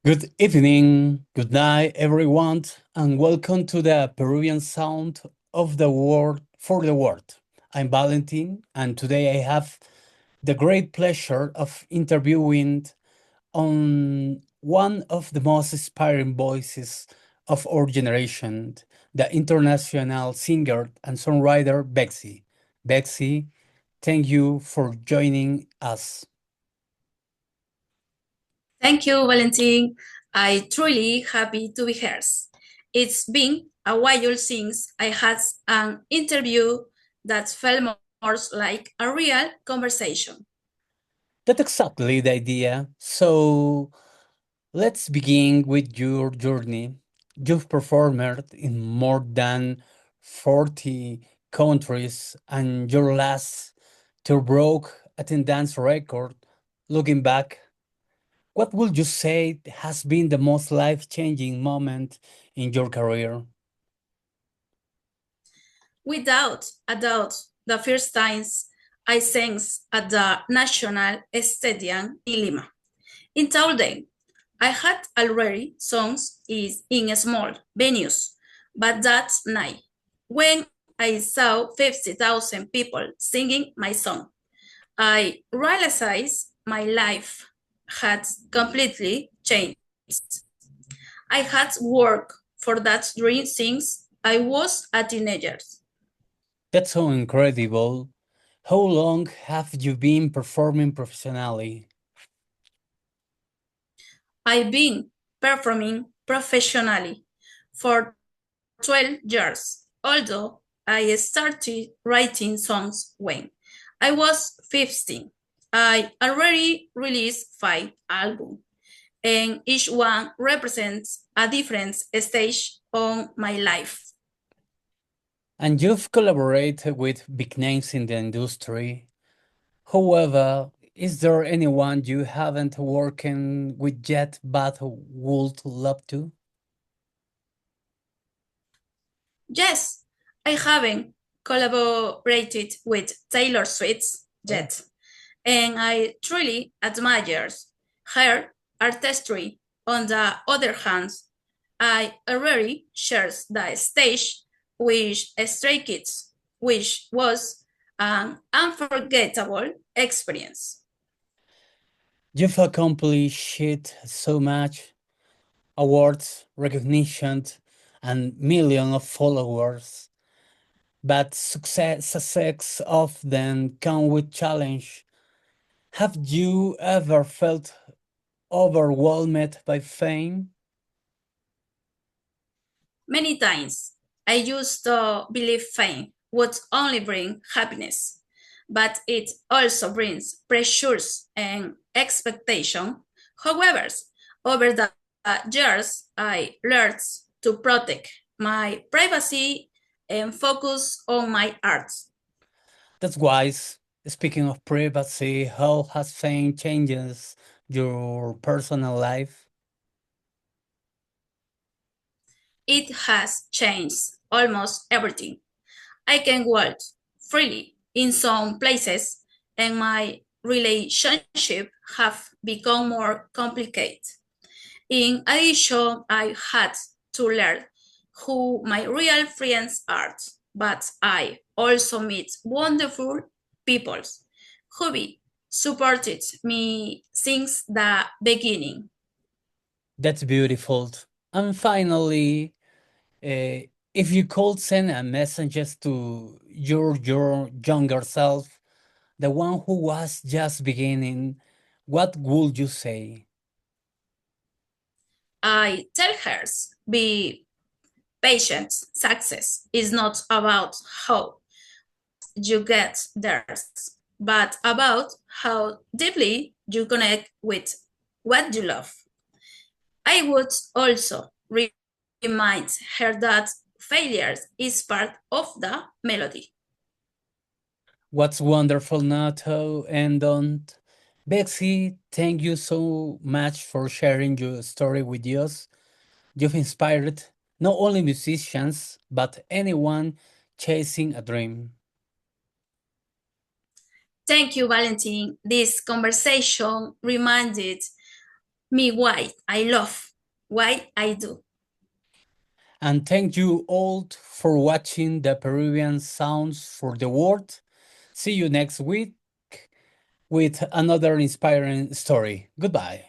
Good evening, good night, everyone, and welcome to the Peruvian Sound of the World for the World. I'm Valentin, and today I have the great pleasure of interviewing on one of the most inspiring voices of our generation, the international singer and songwriter Bexy. Bexy, thank you for joining us. Thank you, Valentin. I truly happy to be here. It's been a while since I had an interview that felt more like a real conversation. That's exactly the idea. So let's begin with your journey. You've performed in more than 40 countries, and your last tour broke attendance record. Looking back, what would you say has been the most life-changing moment in your career? Without a doubt, the first times I sang at the National Stadium in Lima. In Taulden, I had already songs in small venues, but that night, when I saw 50,000 people singing my song, I realized my life had completely changed. I had worked for that dream since I was a teenager. That's so incredible. How long have you been performing professionally? I've been performing professionally for 12 years, although I started writing songs when I was 15. I already released 5 albums, and each one represents a different stage on my life. And you've collaborated with big names in the industry. However, is there anyone you haven't working with yet but would love to? Yes, I haven't collaborated with Taylor Swift Oh. yet, and I truly admire her artistry. On the other hand, I already shared the stage with Stray Kids, which was an unforgettable experience. You've accomplished so much awards, recognition, and millions of followers. But success often comes with challenge. Have you ever felt overwhelmed by fame? Many times I used to believe fame would only bring happiness, but it also brings pressures and expectation. However, over the years, I learned to protect my privacy and focus on my art. That's wise. Speaking of privacy, how has fame changes your personal life? It has changed almost everything. I can walk freely in some places, and my relationship have become more complicated. In addition, I had to learn who my real friends are, but I also meet wonderful people who be supported me since the beginning. That's beautiful. And finally, if you could send a message to your younger self, the one who was just beginning, what would you say? I tell her, be patient. Success is not about how you get there, but about how deeply you connect with what you love. I would also remind her that failure is part of the melody. What's wonderful now to end on. Bexy, thank you so much for sharing your story with us. You've inspired not only musicians, but anyone chasing a dream. Thank you, Valentin. This conversation reminded Me why I love, why I do. And thank you all for watching the Peruvian Sounds for the World. See you next week with another inspiring story. Goodbye.